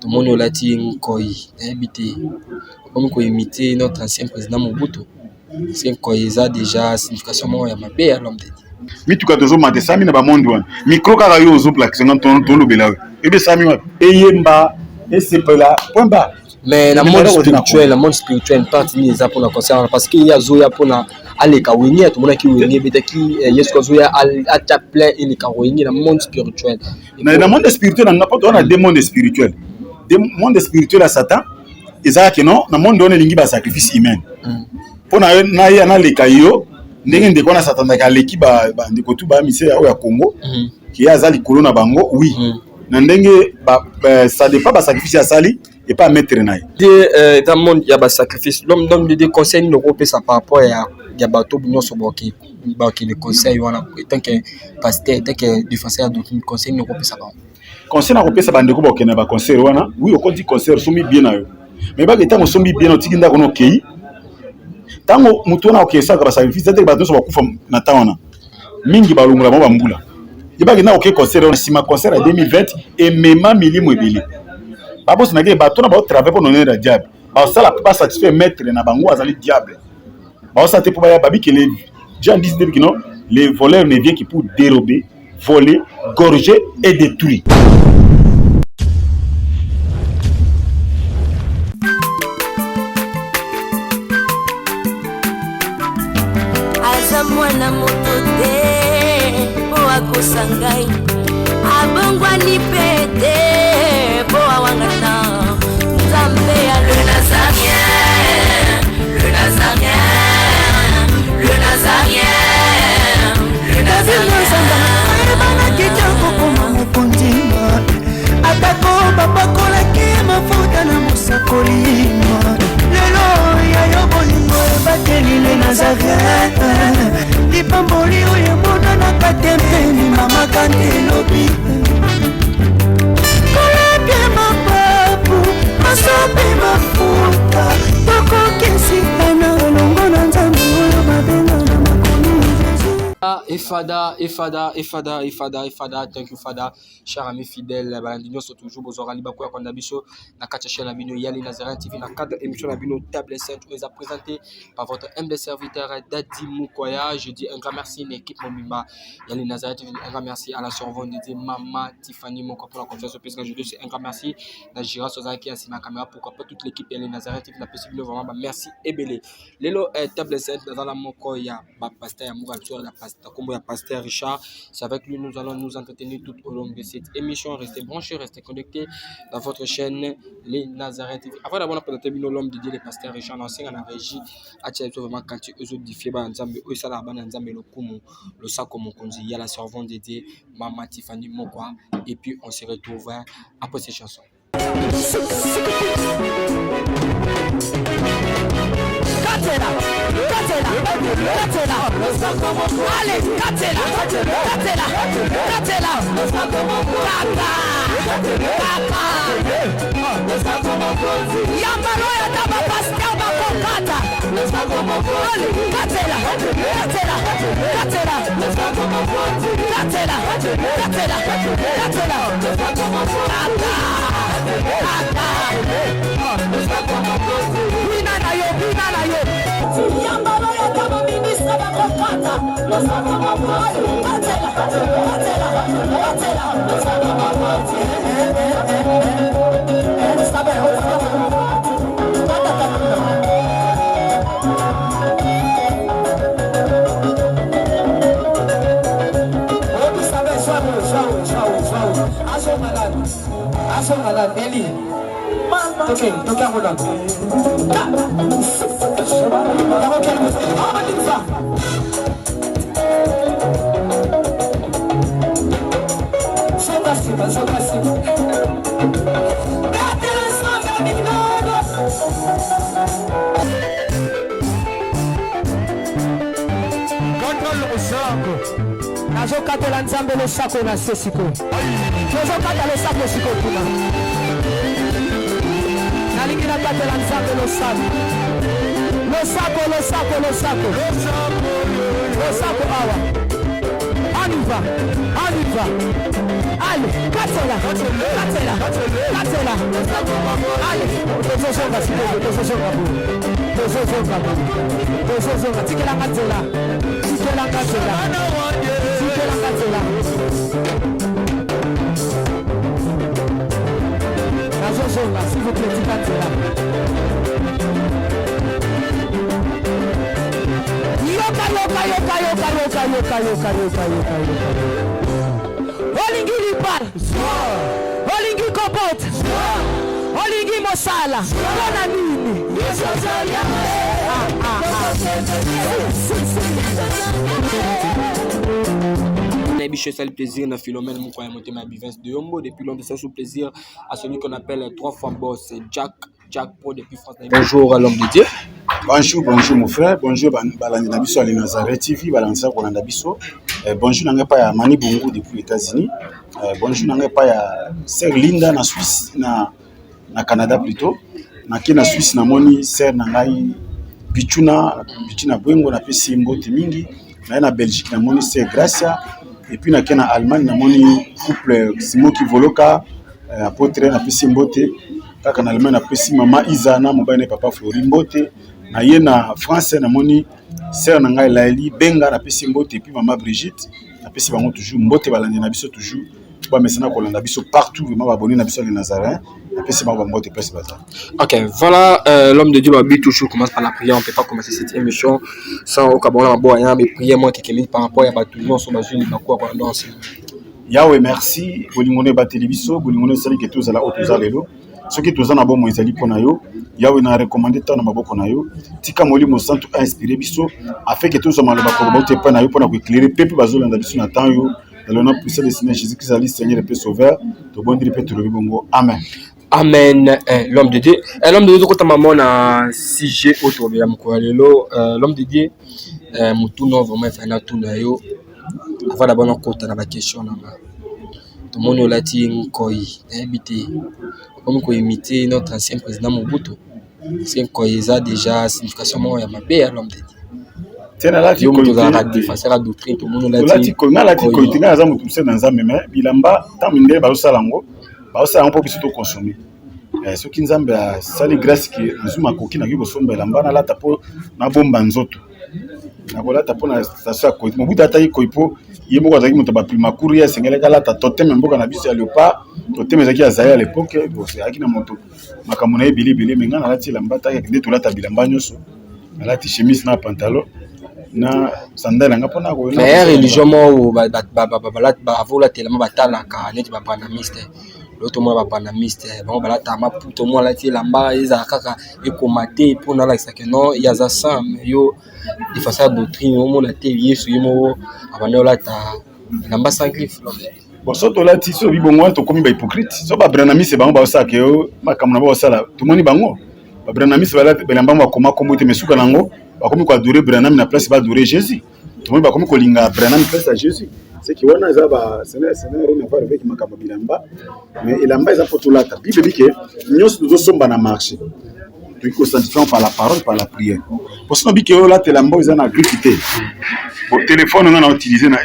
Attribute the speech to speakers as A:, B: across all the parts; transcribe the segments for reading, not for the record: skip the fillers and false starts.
A: Tout le monde l'a dit Nkoyi, habité. Comme qu'on imiter notre ancien président Mobutu. C'est Nkoyi ça déjà signification moi ya mabe à l'homme de Dieu.
B: Mi tuka tozo mate sami na ba monde wana. Micro kaka yo zo plaque 50 ton lobela. Ebe sami wa eyemba esepela point bas.
A: Mais dans le monde spirituel, partie ni za pour la concert parce qu'il y a zoya pour na aller ka wenye tout le monde qui wenye betaki yesko zoya a ta plein il ka wenye dans le monde spirituel.
B: Dans le monde spirituel on a des mondes spirituels. Des mondes spirituels à Satan. Ezaka que non, dans le monde on lingi ba sacrifice humain. Pour na ya na le kayo ndenge ndeko na Satan ka leki ba ndeko tu ba mise ya Congo qui a zali kolona bango oui. Na ndenge ça dépend ba sacrifice ya sali et pas mettre naï.
A: Dans le monde il y a des sacrifices. L'homme donne des conseils nous repère ça par rapport à bateau nous sur boki les conseils on a tant que pasteur tant que défenseur d'autres conseils nous repère ça pas.
B: Conseil na repère ça bande ko boki na ba conseil wana oui au dit conseil somi bien na yo. Mais ba que tant somi bien au tikinda kono kei. Tango mutu na okesa ka ba sacrifice c'est que bateau so ba kufa na taona. Mingi ba lungula ba mbula. Yeba que na ok conseil on sima conseil en 2020 et même milimo ebele. Babos na bateau na ba travailler pour donner le diable. Ba ça la pas satisfait maître na bango azali diable. Ba ça te pour ba babi que les gens disent que non, les voleurs ne viennent que pour dérober, voler, gorger et détruire.
C: Azamwana motote po akosangai abongwa ni pete po awangata Nzambe ya le Nazarien, le Nazarien, le Nazarien, le Nazarien.
D: Bana kitoko koma mokondima atako bapakola ke mafuta na musakolima lelo ya yobolingo bateli le Nazarien lipamboli oyo mona na katempeni mama kantelobi kolapye mapapu masopi mafuta tokokesika na longo na Nzambe oyo babenga na makomi
A: Efada, thank you Fada, cher ami fidèle, balandino sont toujours besoin de bakwa kwa ndabiso na kacha chaîne Abino Yali Nazareth TV na cadre émission Abino Table 5 nous a présenté par votre humble serviteur Dadi Mukoya. Je dis un grand merci à l'équipe Momimba Yali Nazareth TV, un grand merci à la servante de Maman Tiffany Moko pour la confiance au puisque je dis un grand merci à Gira Sozaki assis na caméra pourquoi pas toute l'équipe Yali Nazareth TV la possible vraiment merci et belé. Lelo Table 5 dans la Mokoya ba pasteur Amoura sur la pasteur combo ya pasteur Richard, c'est avec lui nous allons nous entretenir tout au long de cette émission. Restez branchés, restez connectés dans votre chaîne Les Nazareth TV. Avant d'avoir présenté l'homme de Dieu, le pasteur Richard, l'enseigne à la régie, à Tchézo vraiment quand tu es audifié par Nzambe, Oisala Ban Nzambe le Kumu, le Sako Mokonzi, il y a la servante de Dieu, Maman Tiffany Mokwa, et puis on se retrouve après ces chansons.
D: Katela, allez, Katela, Yambalo ya daba pascal bakokata, Yambalo ya daba ministra bakokata, Nazokatela Nzambe le sako na sesiko. Nazokatela le sako siko tuma. Nalingi nakatela Nzambe le sako. Le sako awa. Aniva. Allez, katela. S'il vous plaît, Olingi Lipal, Olingi Kopot, Olingi Mosala, Bona Nini.
A: Bicho, c'est le plaisir na Philomène Mukwaya Motema Bivens de Yombo. Depuis longtemps, c'est sous plaisir à celui qu'on appelle 3 fois boss, Jack Pro depuis France. Bonjour à l'homme de Dieu.
B: Bonjour mon frère. Bonjour Balandi Nabiso à Nazareth TV, Balanza Kolanda Biso. Bonjour nanga pa ya Mani Bongo depuis les États-Unis. Bonjour nanga pa ya Sœur Linda na Suisse na Canada plutôt. Na ki na Suisse na moni Sœur nangai Bichuna Bwengo na pesi mbote mingi. Na Belgique na moni Sœur Gracia. Et puis na kena Allemagne na moni couple Simon Kivoloka apôtre na pesi mbote. Kaka na Allemagne na pesi mama Izana mobane papa Flori mbote. Na ye na France na moni Sœur nangai Laili Benga na pesi mbote et puis maman Brigitte na pesi bango toujours mbote balandi na biso toujours ba mesana kolanda biso partout vraiment abonné na biso les Nazaréens na pesi bango mbote pesi bazar.
A: OK, voilà l'homme de Dieu Babi toujours commence par la prière. On peut pas commencer cette émission sans au Kabona Boya mais prier moi quelques minutes par rapport à Batounon sur bazuni bakwa kwa danse.
B: Yahweh merci bolingone ba télévision bolingone sali que tous ala otuza lelo. Ce qui tous en a bon mo ezali pona yo Yahweh na recommandé tant na maboko na yo tika molimo santo a inspiré biso afin que tous maloba ko bote pa na yo pona ko éclairer peuple bazolanda biso na temps yo dans le nom puissant de Seigneur Jésus-Christ ali Seigneur et Père Sauveur to bondiri pe to bongo amen.
A: Amen. L'homme de Dieu. L'homme de Dieu quand maman na 6G autour de Mkoya lelo l'homme de Dieu mutuno vraiment fait na tuna yo avant d'abord na kota na ba question na tout le monde lati nkoi habité comme qu'on imiter notre ancien président Mobutu. C'est a déjà signification ya mabe à l'homme de Dieu.
B: Tena lati ko
A: face la doctrine tout le monde
B: lati ko na lati ko itinga za mutu se na nzambe mais bilamba taminde ba usalango po biso to consommer. Ce qui nzambe a sali grâce qui nzuma koki na ki kosomba bilamba na lata po na bomba nzoto. Na bolata po na station ko Mobutu atayi ko ipo yemo kwa zaki mutu ba prima courir sengele kala ta totem mboka na biso ya leopard totem ezaki azali à l'époque c'est aki na moto makamona ebili menga na lati lamba ta ke to lata bilamba nyoso na lati chemise na pantalon na sandale nga pona ko
A: mais religion mo ba avola tellement batala ka net ba panamiste l'autre moi ba panamiste bon balata ma puto moi lati lamba eza kaka ekomate pona la ça que non il y a ça ça yo de façon doctrine au monde la télé yesu yemo abana la ta lamba sans griffe.
B: Bon soto lati so bibongo to komi ba hypocrite so ba branami se bango ba osaka yo makamuna ba osala to moni bango ba branami se bala belamba ba koma kombote mesuka nango ba komi ko adorer branami na place ba adorer Jésus to moni ba komi ko linga branami place à Jésus c'est qui wana za ba sena rien à voir avec makamba bilamba mais ilamba za potulata bible dit que nyos nous somba na marché donc ko sanctifions par la parole par la prière parce que biki yo la telamba za na grifité au téléphone on a utilisé na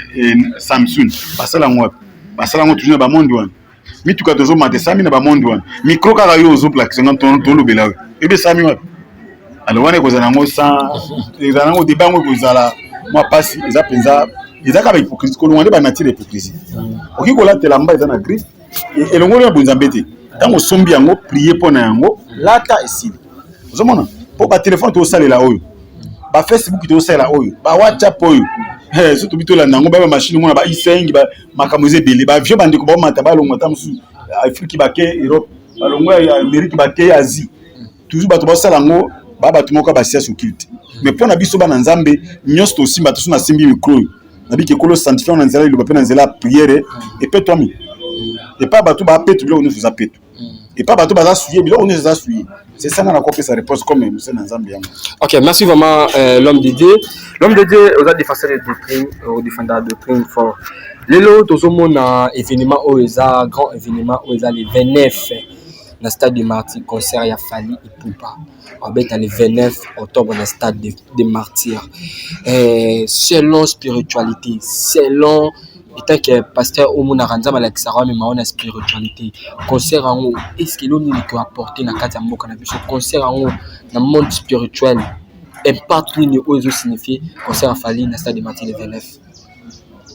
B: Samsung basala ngwa basala ngo toujours ba monde wana mituka tozo mate sami na ba monde wana micro kaka yo zo plaque 50 ton lobela ebe sami wa alors wana ko zana ngo sans ezana ngo débat ngo ko zala moi passe eza penza eza ka ba hypocrisie ko ngwande ba nature hypocrisie oki ko la telamba eza na griffe et longo ya bonzambete tango sombi yango prier pona yango lata esili ozomona po ba téléphone to salela oyo ba Facebook to salela oyo ba WhatsApp oyo surtout bitola nango ba machine mona ba i5 ba makamoze bele ba vieux bandi ko ba mata ba longo tamusu Afrique ba ke Europe ba longo ya Amérique ba ke Asie toujours ba to ba sala ngo ba ba to moka ba sia occulte mais pona biso ba na nzambe nyos to simba to na simbi micro na bi ke kolo sanctifier na nzela lo ba na nzela prière et peut toi mi et pas ba to ba petu bilo nous za petu et pas ba to ba za suyer bilo on nous za suyer. C'est ça, on a compris sa réponse comme M. Nzambi.
A: Ok, merci vraiment l'homme de Dieu. L'homme de Dieu, on a défendu les doctrines, on défend la doctrine fort. Les lots, tout le monde a événement, grand événement, les 29 dans le stade de Martyrs, concert, il y a Fali et Poupa. On va être le 29 octobre dans le stade de Martyrs. Selon spiritualité, selon étant que pasteur au monde ranza malaki sara mais maona spiritualité concert en est-ce que l'on peut apporter na kati ya mboka na biso concert en na monde spirituel impact ni ozo signifier concert à Fally na stade de Martyrs le 29.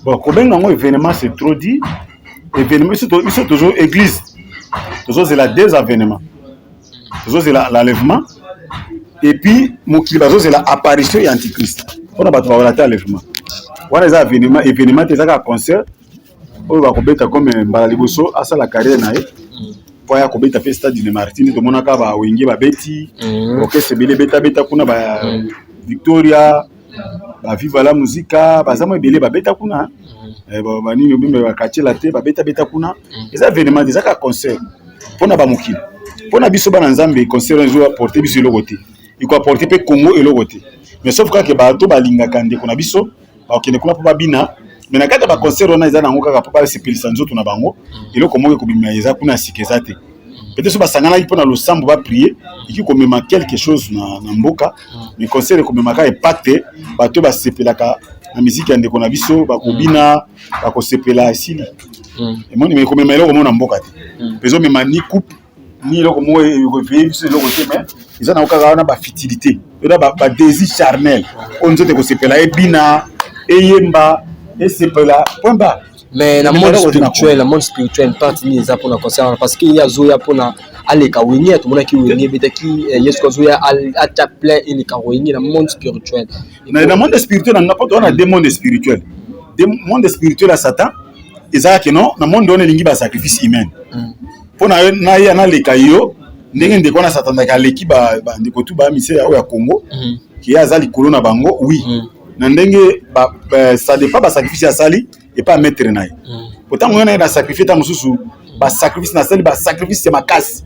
B: Bon, combien un événement c'est trop dit. Événement c'est toujours église. Toujours c'est la désavènement. Toujours c'est l'enlèvement. Et puis mokili bazo c'est la apparition et antichrist. On a pas relater l'enlèvement. On a des événements des concert. On va kobeta comme mbala liboso asa la carrière nae. Pour ya kobeta fait stade de Martyrs to monaka ba wenge ba beti. OK c'est belé beta kuna ba Victoria. Ba viva la musica bazamo ebele ba beta kuna ba nini bimbe ba kachela te ba beta kuna les événements des aka concert pona ba mukili pona biso bana nzambe concert un jour apporter biso le côté il faut apporter pe Congo et le côté mais sauf que ba to ba linga kande kuna biso ba okene kuna pa bina mais na kata ba concert ona eza na ngoka ka pa se pilisa nzoto na bango et le komo ko bimya eza kuna sikezate peut-être so ba sangana ipona lo sambo ba prier iki ko mema quelque chose na mboka mais concert ko mema ka impact bato ba sepelaka na musique ande ko na biso ba kobina ba ko sepela asili et moni me ko mema eloko mona mboka te pezo mema ni coupe ni eloko mo ko vivre sur eloko te mais ils ont encore na ba futilité ba désir charnel on nzote ko sepela e bina e yemba e sepela point bas.
A: Mais dans le monde spirituel, partie ni za pour la concert parce qu'il y a zoya pour na aller ka wenye tout le monde qui wenye betaki yesko zoya à ta plein il ka wenye dans le monde spirituel.
B: Dans le monde spirituel on a pas on a des mondes spirituels. Des mondes spirituels à Satan ezaka que non dans le monde on lingi ba sacrifice humain. Pour na ya na le kayo ndenge ndeko na Satan ka leki ba ndeko tu ba mise ya Congo qui a zali kolona bango oui. Na ndenge ça dépend ba sacrifice ya sali et pas mettre naï. Pourtant on a sacrifié ta mususu ba sacrifice na sali ba sacrifice c'est ma casse.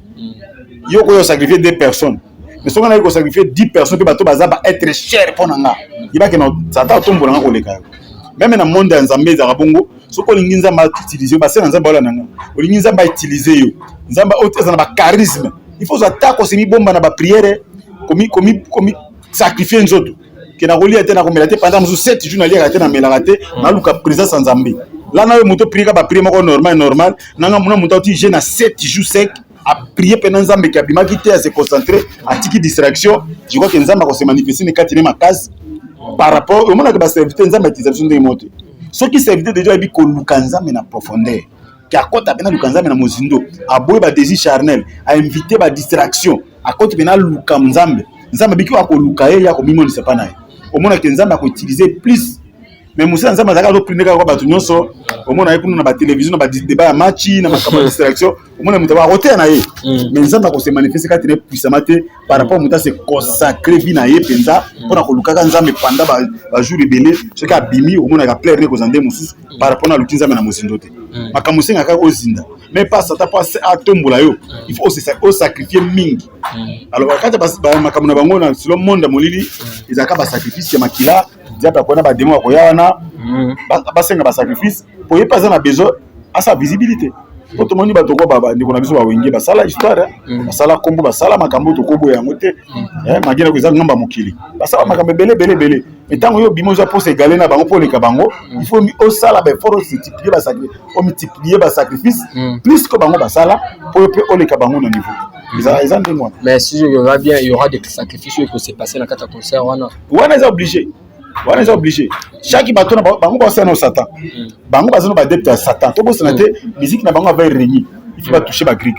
B: Yo ko sacrifier 2 personnes. Mais si on a sacrifier 10 personnes que bato baza ba être cher pour nanga. Il va que no Satan tombe na ko leka. Même dans le monde nzambe za bongo, so ko lingi nzamba utiliser ba sena nzamba wala nanga. O lingi nzamba utiliser yo. Nzamba oteza na ba charisme. Il faut attaquer semi bomba na ba prière comme sacrifier nzoto. Que na roli ate na komelate pendant 7 jours na lia ate na melate na luka présence nzambe. Là na yo moto prier ba prier moko normal nanga mona moto oti je na 7 jours sec à prier pendant nzambe ki abima ki te à se concentrer à tiki distraction. Je crois que nzamba ko se manifester ne katine ma case par rapport au monde que ba serviteur nzamba utilisation de moto. Ce qui serviteur déjà bi ko luka nzambe na profondeur. Ki akota bena luka nzambe na mozindo, a boye ba désir charnel, a inviter ba distraction, a kota bena luka nzambe. Nzambe biki wa ko luka ye ya ko mimo ne sait pas na. Au moins que nzamba ko utiliser plus mais musa nzamba zaka do prendre ka ba tunyoso au moins ayekuna na ba télévision na ba débat ya match na makaba distraction au moins muta ba roter na ye mais nzamba ko se manifester ka tene puissamment par rapport muta se consacrer vie na ye penza pour na ko lukaka nzambe pendant ba jour ebele ce ka bimi au moins ka plaire ne ko zande mususu par rapport na lukinza na musindo te makamusenga ka ozinda mais pas ça pas à tombola yo il faut aussi sacrifier mingi alors quand ba makamuna bango na sur le monde molili izaka ba sacrifice ya makila diable ko na ba démon ko yana ba senga ba sacrifice pour y pas na besoin à sa visibilité pour tout le monde ba to ko ba ndiko na biso ba wenge ba sala histoire ba sala kombo ba sala makambo to ko boya ngote magina ko za ngamba mokili ba sala makambo belé mais tant yo bimoza pour se galer na bango pour les kabango il faut au sala ba faut multiplier ba sacrifice plus que bango ba sala pour au les kabango na niveau ils ont des mois
A: mais si il y aura bien il y aura des sacrifices qui vont se passer dans quatre concerts on
B: est obligé. On est obligé. Chaque bateau na bango ba sena Satan. Bango ba zeno ba adepte à Satan. To bo sena te musique na bango va régner. Il faut pas toucher ba gris.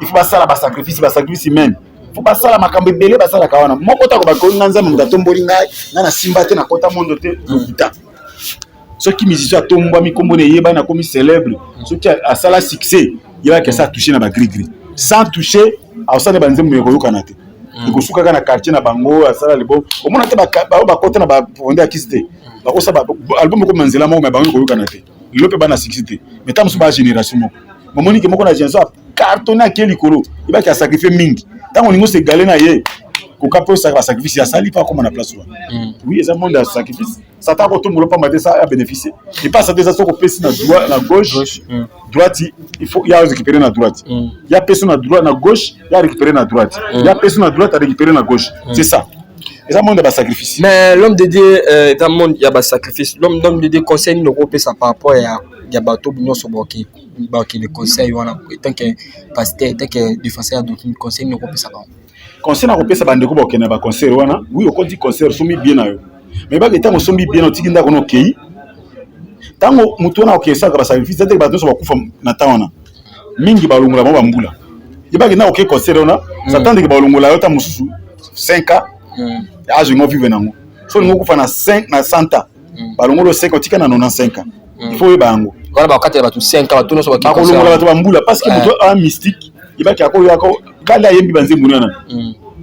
B: Il faut pas ça la ba sacrifice humain. Il faut pas ça la makambe belé ba ça la kawana. Moko ta ko ba ko nganza munga tomboli ngai na simba te na kota mondo te lokuta. Ceux qui musicien tomba mi kombo ne yeba na komi célèbre. Ceux qui a ça la succès, il va que ça toucher na ba gris. Sans toucher a ça ne banze mu ko yokanate. Il suka kana quartier na bango asala libo omona te ba kota na ba fonde akiste ba ko saba album ko manzela mo me bango ko yokana te lope bana sixité mais tam so ba génération mo momoni ke moko na génération cartonné akeli kolo iba ki sacrifier mingi tant olingo se galé na ye ko kapo sa sacrifice ya sali pas comme na place oui c'est un monde de sacrifice ça t'a ko to mo pas mater ça a bénéficier et pas ça déjà so ko pesi na droite na gauche droite il faut y a récupérer na droite il y a personne na droite na gauche il y a récupérer na droite il y a personne na droite à récupérer na gauche c'est ça eza monde ya sacrifice.
A: Mais l'homme de Dieu dans le monde il y a sacrifice. L'homme de Dieu conseille nous repérer ça par rapport à bateau nous sur boki le conseil wana tant que pasteur tant que défenseur donc conseil nous repérer ça pas.
B: Conseil na repérer ça bande ko bokena ba conseil wana oui on dit conseil somi bien na yo. Mais ba que somi bien otiki ndako no kei. Tango mutu na okesa ka ba sacrifice tete bateau so bakufa na tawana. Mingi balungula ba mbula. Yeba que na ok conseil wana s'attendre que balungula yo ta mususu 5 ans. Âge ngo vivre nango. So ngo kufa na 5 na 100 ans. Balongolo 5 otika na 95 ans. Il faut yeba ngo.
A: Voilà ba kati ba tu 5 ans tout no so ba
B: balongolo ba mbula parce que mutu a mystique, yeba ki akolo yako kala yembi banze munana.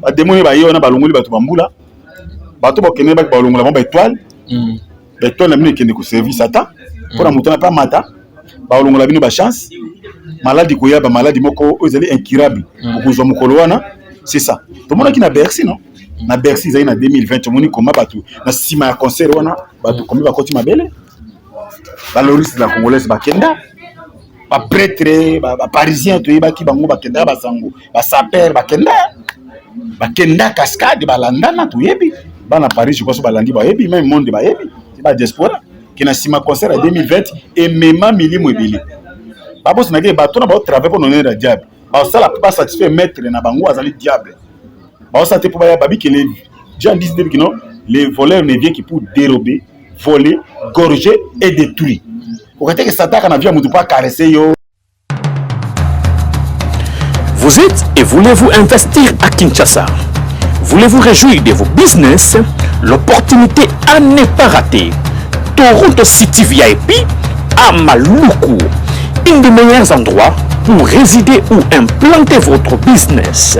B: Ba démoni ba yona balongoli ba tu mbula. Ba to bokene ba balongola ba étoile. Ba étoile na mine kende ko service ata. Pour na mutu na pas mata. Ba balongola bino ba chance. Maladie ko yaba maladie moko ozali incurable. Okozwa mukolo wana, c'est ça. To mona ki na Bercy non? Na Bercy zai na 2020 moni koma batu na sima ya concert wana batu komi bakoti mabele ba loriste la congolaise bakenda ba prêtre ba parisien to yebaki bango bakenda ba sango ba saper bakenda cascade balandana to yebi bana Paris je crois so balandi ba yebi même monde ba yebi ba diaspora ki na sima concert ya 2020 et mema milimo ebele ba boss na ke bato na ba travailler pour donner la diable ba sala pas satisfaire maître na bango azali diable. Les voleurs ne viennent que pour dérober, voler, gorger et détruire.
E: Vous êtes et voulez-vous investir à Kinshasa? Voulez-vous réjouir de vos business? L'opportunité à ne pas rater. Toronto City VIP à Maluku, un des meilleurs endroits pour résider ou implanter votre business.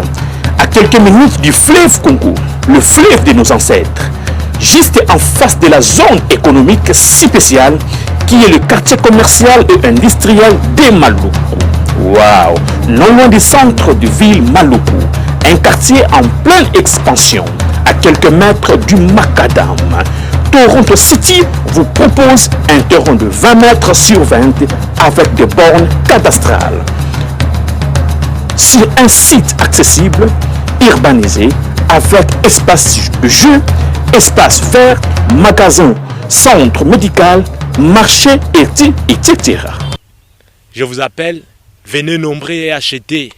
E: À quelques minutes du fleuve Congo, le fleuve de nos ancêtres, juste en face de la zone économique spéciale qui est le quartier commercial et industriel de Maluku. Waouh! Non loin du centre de ville Maluku, un quartier en pleine expansion, à quelques mètres du Macadam. Toronto City vous propose un terrain de 20 mètres sur 20 avec des bornes cadastrales. Sur un site accessible, urbanisé, avec espace de jeu, espace vert, magasin, centre médical, marché, etc.
F: Je vous appelle, venez nombrer et acheter.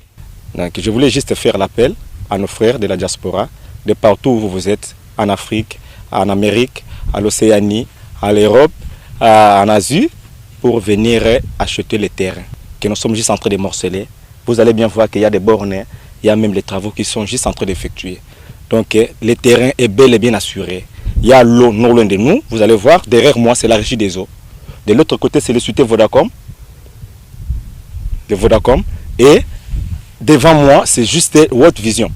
G: Donc, je voulais juste faire l'appel à nos frères de la diaspora, de partout où vous êtes, en Afrique, en Amérique, à l'Océanie, à l'Europe, en Asie, pour venir acheter les terrains que nous sommes juste en train de morceler. Vous allez bien voir qu'il y a des bornes, il y a même les travaux qui sont juste en train d'effectuer. Donc le terrain est bel et bien assuré. Il y a l'eau non loin de nous. Vous allez voir, derrière moi, c'est la régie des eaux. De l'autre côté, c'est le société Vodacom. De Vodacom. Et devant moi, c'est juste World Vision.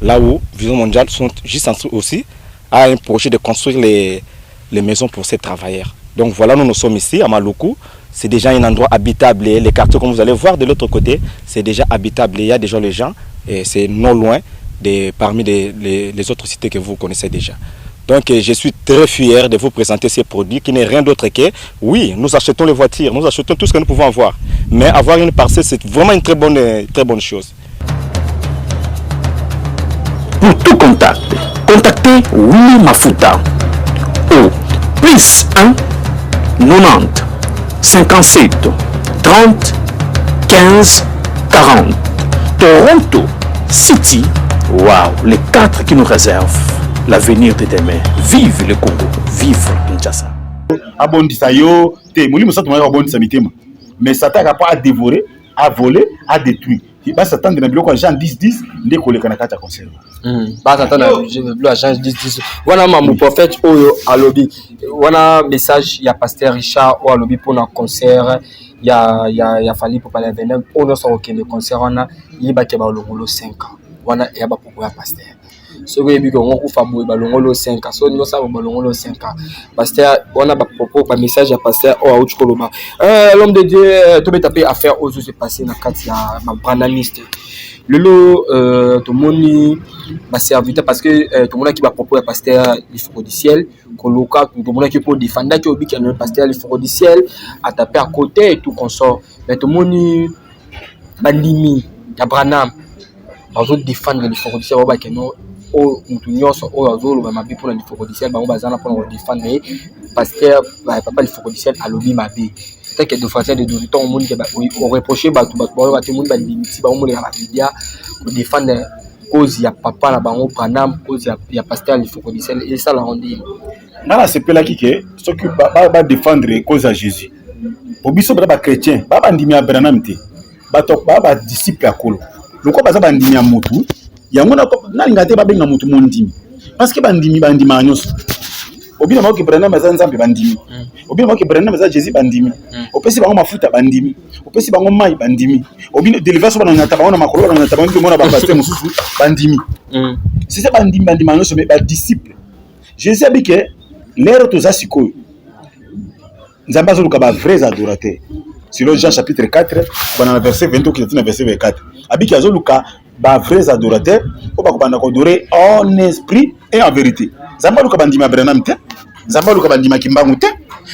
G: Là où Vision Mondiale sont juste en train aussi à un projet de construire les maisons pour ces travailleurs. Donc voilà, nous sommes ici à Maluku. C'est déjà un endroit habitable. Et les quartiers, comme vous allez voir de l'autre côté, c'est déjà habitable. Il y a déjà les gens. Et c'est non loin parmi les autres cités que vous connaissez déjà. Donc je suis très fier de vous présenter ces produits qui n'est rien d'autre que, oui, nous achetons les voitures, nous achetons tout ce que nous pouvons avoir. Mais avoir une parcelle, c'est vraiment une très bonne chose.
E: Pour tout contact, contactez Willy Mafuta au plus 1 90 57 30 15 40. Toronto City, waouh, les 4 qui nous réservent l'avenir de demain. Vive le Congo, vive Kinshasa.
B: Abondisa yo, te moli musa tumaka abondisa mitema. Mais Satan n'a pas à dévorer, à voler, à détruire. Il va s'attendre dans le bloc agent 10-10, dès qu'on les canaka ta concerne.
A: Pas s'attendre dans le bloc agent 10-10. Voilà mon prophète Oyo à lobby. Voilà message, il y a pasteur Richard au lobby pour un concert. Il y a fallu pour parler avec nous. On a sorti le concert, on a il y a 5 ans. Voilà, il y a pas pour pasteur. Ce que je on coupe à bout, balongolo 5 ans. So nous savons balongolo 5 ans. Pasteur, on a pas propos, pas message à pasteur au Aouch Koloma. L'homme de Dieu, tout est tapé à faire aux autres se passer dans le cadre de ma brandaniste. Le lot, tout le monde va servir parce que tout le monde qui va proposer à pasteur il faut du ciel, coloca tout le monde qui peut défendre qui oublie qu'il y a le pasteur il faut du ciel, à taper à côté et tout consort. Mais tout le monde bandimi, ya branam, par exemple défendre il faut du ciel, on va que non o mutu nyonso o azolo ba mabi pour na lifocodiciel bango bazana pour na défendre pasteur papa lifocodiciel alobi mabi tant que de français de tout temps monde ba on reprocher ba tout ba monde ba limiti ba monde ba media pour défendre cause ya papa na bango Branham cause ya pasteur lifocodiciel et ça la rendé
B: ngala sepelaki ke soki ba défendre cause à Jésus obiso ba chrétien ba ndimi ya Branham te bato ba disciple akolo loko baza ba ndimi ya mutu yango na lingate ba benga mutu mondimi parce que ba ndima nyonso obina mako Branham baza nzambe ba ndimi obina mako Branham baza Jésus ba ndimi opesi bango mafuta ba ndimi opesi bango mai ba ndimi obina délivrance ba ngata bango na makolo ba ngata bango mona ba pasteur mususu ba ndimi c'est ça ba ndimi nyonso mais ba disciple Jésus abike l'ère toza sikoyo nzambe azoluka ba vrais adorateurs selon Jean chapitre 4 dans verset 22 qui est verset 24 abiki azoluka ba vrais adorateurs o ba ko banda ko adorer en esprit et en vérité nzambe aluka bandima Branham te nzambe aluka bandima Kimbangu te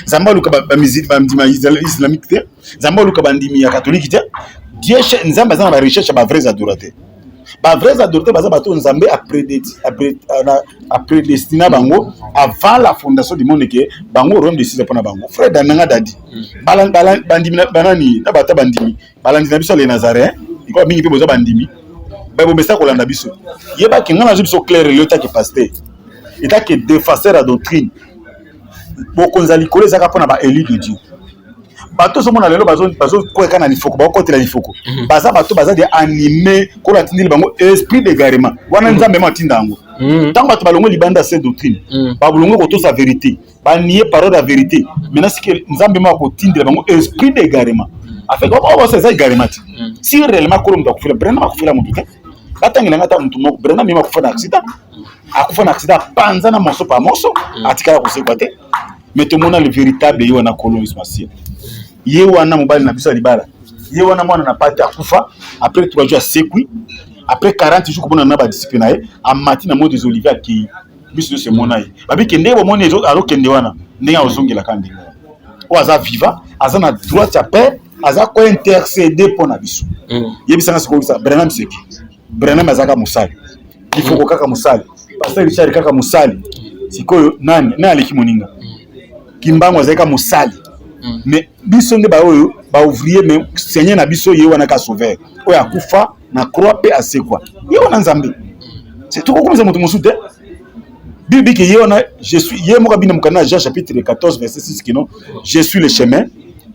B: nzambe aluka ba musique bandima islamique te nzambe aluka bandimi ya catholique te Dieu nzambe azana ba recherche ba vrais adorateurs baza bato nzambe a prédestiné bango avant la fondation du monde que bango royaume de Sisa pona bango frère dananga dadi bandimi banani na bata bandimi balandi na biso les Nazaréens iko mingi pe boza bandimi ba bomesa ko landa biso yeba ki ngana biso clair le ta ki pasteur eta que défenseur à doctrine bokonzali koleza ka pona ba élu de Dieu bato so mona lelo bazo ko kana lifoko ba ko tela lifoko baza bato baza de animé ko la tindili bango esprit d'égarement wana nzambe matinda ngo tant bato balongo libanda cette doctrine ba bulongo ko to sa vérité ba nier parole la vérité maintenant si que nzambe ma ko tindila bango esprit d'égarement afin ko ba c'est ça égarement si réellement ko mta ko fela brenda ma ko fela mutu batangi ngata mutu moko brenda mi ma ko fela accident akufa na accident panza na moso pa moso atikala ko se kwate mais tout monde le véritable yo na colonisme massive ye wana mobali na biso libala ye wana mwana na pati akufa après 3 jours sekui après 40 jours kobona na ba discipline nae amati na mode des oliviers qui biso se monaye babi kende bo mona ezo alo kende wana ndenge ozongela kandi o aza viva aza na droit ya paix aza ko intercéder pour na biso ye bisanga siko bisa Branham seki Branham azaka musali il faut kaka musali pasteur Richard kaka musali sikoyo nani na aleki moninga Kimbangu azaka musali mais biso nde ba oyo ba ouvrier mais seigneur na biso ye wana ka sauver oyo akufa na croix pe asekwa ye wana nzambe c'est tout comme ça moto musute bibi ke ye wana je suis ye mo kabina mukana Jean chapitre 14 verset 6 qui non je suis le chemin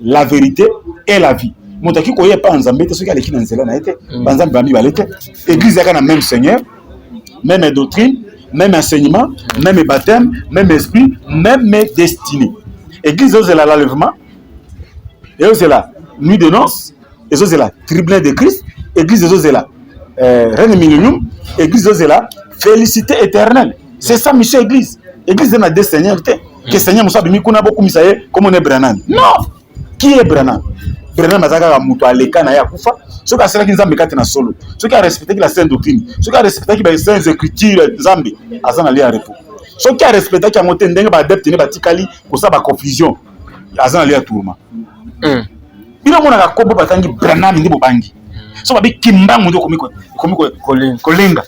B: la vérité et la vie moto ki ko ye pa nzambe te soki aleki na nzela na ete ba nzambe ba mi balete église yaka na même seigneur même doctrine même enseignement même baptême même esprit même destinée église c'est la l'enlèvement et c'est la nuit de noces et c'est la tribunal de Christ église c'est la reine millénium église c'est la félicité éternelle c'est ça mission église est na deux seigneurs que seigneur Moussa bimi kuna beaucoup misaye comme on est Branham non qui est Branham Branham azaka muto aleka na ya kufa ce ka sera nzambe kati na solo ce qui a respecté la sainte doctrine ce qui a respecté les saintes écritures nzambe azana li a repos ce qui a respecté qui a monté ndenge ba adepte ne batikali ko sa ba confusion azana li a tourment bino mona ka kobo batangi Branham ndi bobangi so babi Kimbangu ndo komiko kolenga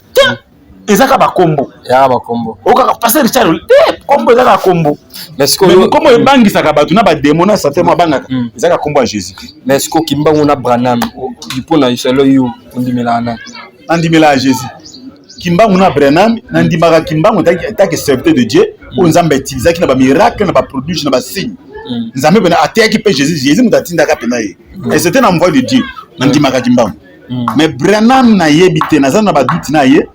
B: ezaka ba kombo
A: ya ba kombo
B: oka passer Richard kombo ezaka kombo
A: mais siko
B: kombo ebangisa ka batu na ba démon na certainement bangaka ezaka kombo à Jésus
A: mais siko Kimbangu na Branham dipona iselo yo ndimela
B: andimela à Jésus Kimbangu na Branham na ndimaka Kimbangu taki serviteur de Dieu o nzambe utilizaki na ba miracle na ba produits na ba signes nzambe bena ateki pe Jésus mutatinda ka pena ye et c'était na envoi de Dieu na ndimaka Kimbangu mais Branham na yebite na zana ba doute na ye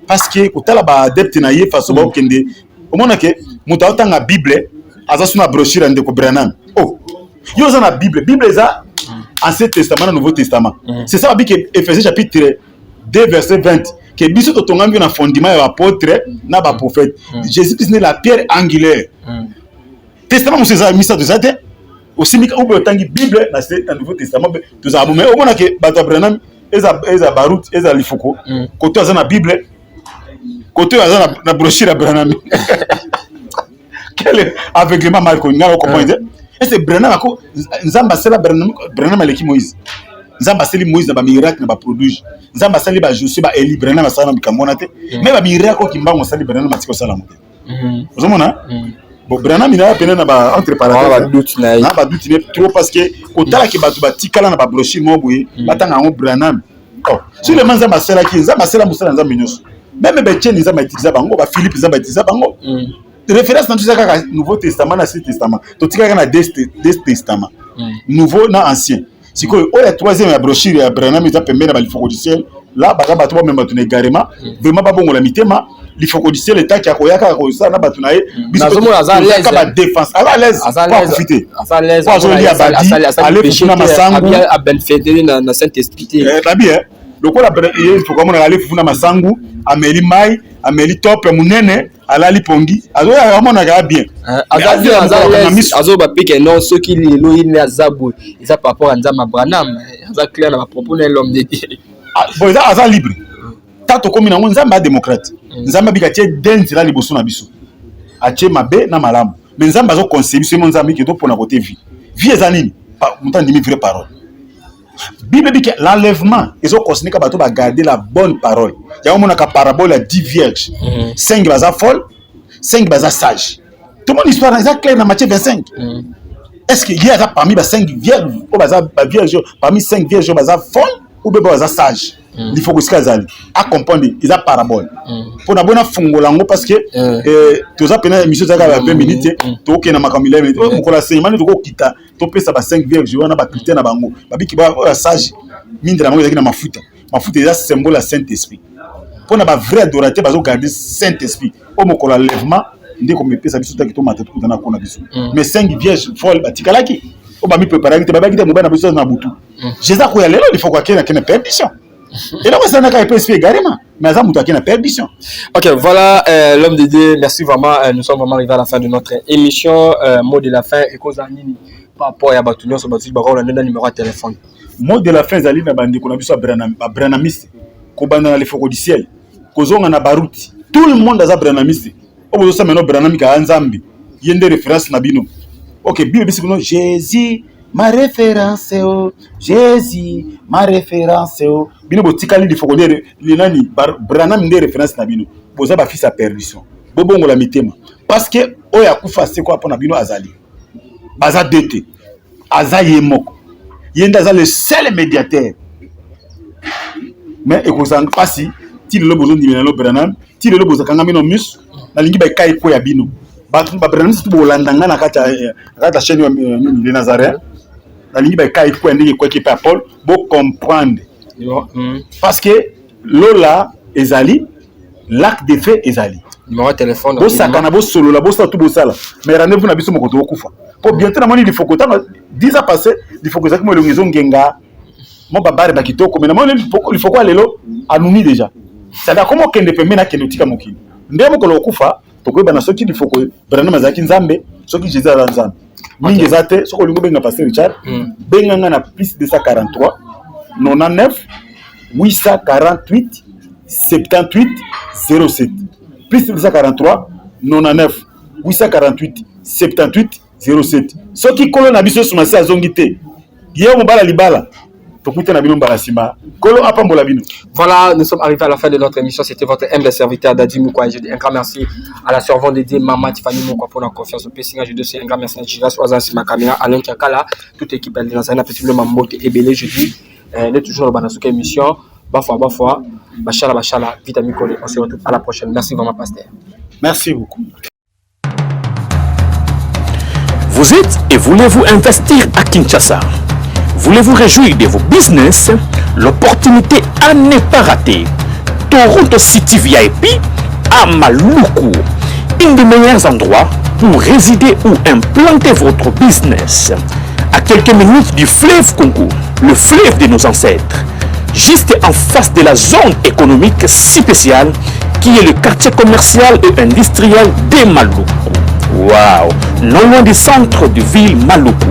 B: parce que kotala ba adepte na ye faso ba okende omona ke muta otanga Bible aza suna brochure ndeko Branham oh yo za na Bible eza Ancien Testament na Nouveau Testament c'est ça bi que Ephésiens chapitre 2 verset 20 que biso to tongambi na fondement ya apôtre na ba prophète Jésus Christ n'est la pierre angulaire Testament mo c'est misa de ça aussi mika obo tangi Bible na Nouveau Testament to za mais omona ke bato Branham eza barut eza lifoko koto aza na Bible koto aza na brochure ya Branham quel aveuglement Marco ngalo comprendre et c'est Branham ko nzamba sela Branham aleki Moïse nzamba seli Moïse na ba miracle na ba produit nzamba seli ba Josué ba Eli Brenna masala na bikamona te mais ba miracle ki mbango sali Brenna matiko sala mo te ozomona bon Brenna mina pena na ba entre parenthèses na ba doute trop parce que otala ki batu batikala na ba brochure mo boye batanga ngo Brenna sur le nzamba sala ki nzamba sala musala nzamba nyonso même ba Tcheni nzamba utiliser bango ba Philippe nzamba utiliser bango référence dans tout ça kaka Nouveau Testament na Ancien Testament to tika na des Testament nouveau na ancien siko o la troisième ya brochure ya Branham eza pembeni na lifoko du ciel là baka bato ba memba tuna également vraiment ba bongo la mitema lifoko du ciel etaki ya koyaka ko ça na bato na ye
A: biso ka
B: ba défense à l'aise pas profiter
A: à l'aise aller fufuna masangu a ben fédéré na Saint-Esprit
B: babi lokola il faut comme aller fufuna masangu ameli mai ameli top munene alali pongi azoya amona ga bien
A: azo ba pique non ceux qui lelo il azabu ça par rapport à Nzama Branham ça clair na propos de l'homme de Dieu
B: bon ça aza libre tato komi na Nzamba démocrate Nzamba bikatie denzi la liboso na biso atie mabe na malamu mais Nzamba zo concevoir ce Nzamba ki to pona côté vie ezanini mutandi mi vraie parole Bible dit que l'enlèvement, ils ont considéré que va garder la bonne parole. Il y a une parabole à 10 vierges. 5 bazar folles, 5 bazar sages. Tout le monde histoire est clair dans Matthieu 25. Est-ce qu'il y a parmi les 5 vierges, parmi 5 vierges bazar folles ou bazar sages? Il faut que ce soit à comprendre, ils ont parabole. Pour la bonne fongolango parce que tu as peine émission ça 20 minutes, tu OK na makamila minutes. On kola sema ni toko kita, to pesa ba 5 vierges wana ba critère na bango. Ba biki ba sage mine de la bango na mafuta. Mafuta est symbole à Saint-Esprit. Pour na ba vrai adorateur bazo garder Saint-Esprit. O mokola lèvement ndeko mepesa biso ta kito mata tout na kona biso. Mais 5 vierges folles batikalaki. O ba mi préparer te ba kita mobana biso na butu. Jésus ko ya lelo il faut quoi qu'il na perdition. Et là, ça n'a qu'à être fait également. Mais ça, nous perdition.
A: Ok, voilà l'homme de Dieu. Merci vraiment. Nous sommes vraiment arrivés à la fin de notre émission. Mot de la fin. Et cause Anini par rapport à Batunion sur Batunion, on a un numéro de téléphone.
B: Mot de la fin, Zali na bandi qu'on a vu sur Branamiste. Qu'on a les focos du ciel. Qu'on a Barouti. Tout le monde a Branamiste. On vous a maintenant Branamika Anzambi. Il y a des références Nabino. Ok, Bible dit que Jésus. Ma référence oh Jésus, ma référence oh. Bino botikali di fokodere linani Branham ndé référence na bino. Boza ba fils à perdition. Bobongo la mitema. Parce que oya kufa c'est quoi pour na bino azali. Baza dete. Azaye moko. Yenda za le seul médiateur. Mais ekozanga pasi ti le besoin di bino Branham, ti le besoin kanga mino mus na lingi ba kai ko ya bino. Ba Branham tu bolandanga na kata chaîne de Nazareth. La ligne ba kai ko ndenge ko ki pa Paul bo comprendre parce que lola ezali l'acte de fait ezali
A: numéro de téléphone
B: bo sakana bo solo la bo sa tout bo sala mais rendez-vous na biso moko to kufa pour bientôt na moni il faut que 10 ans passé il faut que ça mo longizo ngenga mo babare ba kitoko mais na moni il faut quoi lelo anuni déjà ça da comment kende pe mena kende tika mokili ndemo ko lo kufa to ko bana soki il faut que brana mazaki nzambe soki Jésus ala nzambe mingi zate soko lingo benga pasteur Richard benga na plus 243 99 848 78 07 plus 243 99 848 78 07 soki kolo na biso sumasi azongite yé mo bala libala.
A: Voilà, nous sommes arrivés à la fin de notre émission. C'était votre humble serviteur Dadi Moukwa. Je dis un grand merci à la servante dédiée Maman Tiffany Moukwa pour la confiance au Pessinga. Je dis un grand merci à Giras Oazan ma caméra, Alain Kakala, toute l'équipe de l'Azana, petit le Mamote et Belé. Je dis, on est toujours dans la émission. Bafwa, Bachala, Vitamine Collé. On se retrouve à la prochaine. Merci vraiment, pasteur.
B: Merci beaucoup.
E: Vous êtes et voulez-vous investir à Kinshasa? Voulez-vous réjouir de vos business? L'opportunité à ne pas rater. Toronto City VIP à Maluku, un des meilleurs endroits pour résider ou implanter votre business. À quelques minutes du fleuve Congo, le fleuve de nos ancêtres, juste en face de la zone économique spéciale qui est le quartier commercial et industriel de Maluku. Waouh! Non loin du centre de ville Maluku.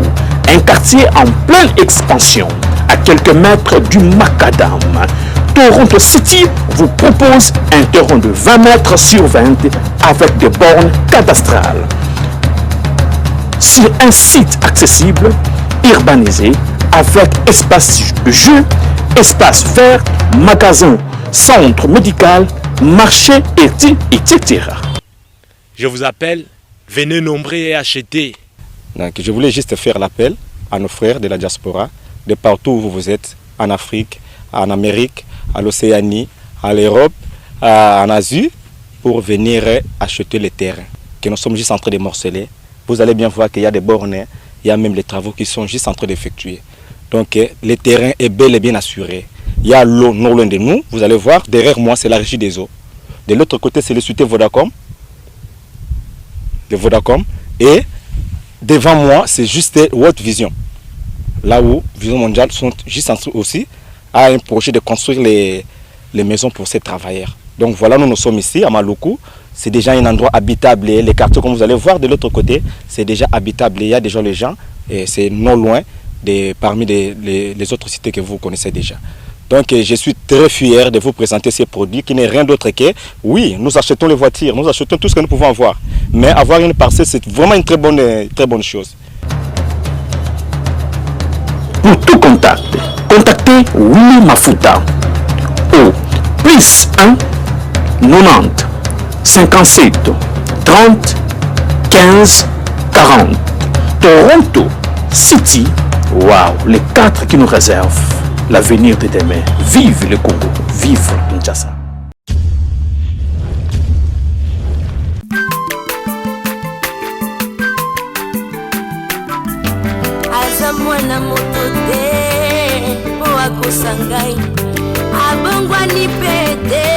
E: Un quartier en pleine expansion, à quelques mètres du Macadam. Toronto City vous propose un terrain de 20 mètres sur 20 avec des bornes cadastrales. Sur un site accessible urbanisé avec espace de jeu, espace vert, magasin, centre médical, marché, etc.
F: Je vous appelle, venez nombrer et acheter.
G: Donc, je voulais juste faire l'appel à nos frères de la diaspora, de partout où vous êtes, en Afrique, en Amérique, à l'Océanie, à l'Europe, en Asie, pour venir acheter les terrains que nous sommes juste en train de morceler. Vous allez bien voir qu'il y a des bornes, il y a même les travaux qui sont juste en train d'effectuer. Donc le terrain est bel et bien assuré. Il y a l'eau non loin de nous, vous allez voir, derrière moi c'est la régie des eaux. De l'autre côté c'est le société Vodacom. Et devant moi c'est juste World Vision. Là où Vision Mondiale sont juste en train aussi à un projet de construire les maisons pour ces travailleurs. Donc voilà, nous sommes ici à Maluku. C'est déjà un endroit habitable. Les quartiers, comme vous allez voir de l'autre côté, c'est déjà habitable. Il y a déjà les gens et c'est non loin parmi les autres cités que vous connaissez déjà. Donc je suis très fier de vous présenter ces produits qui n'est rien d'autre que, oui, nous achetons les voitures, nous achetons tout ce que nous pouvons avoir. Mais avoir une parcelle, c'est vraiment une très bonne chose.
E: Pour tout contact, contactez Willy Mafuta au plus 1 90 57 30 15 40. Toronto City, waouh, les 4 qui nous réservent l'avenir de demain. Vive le Congo, vive Kinshasa.
C: Aza mwana moto te po akosa ngai abongwani pete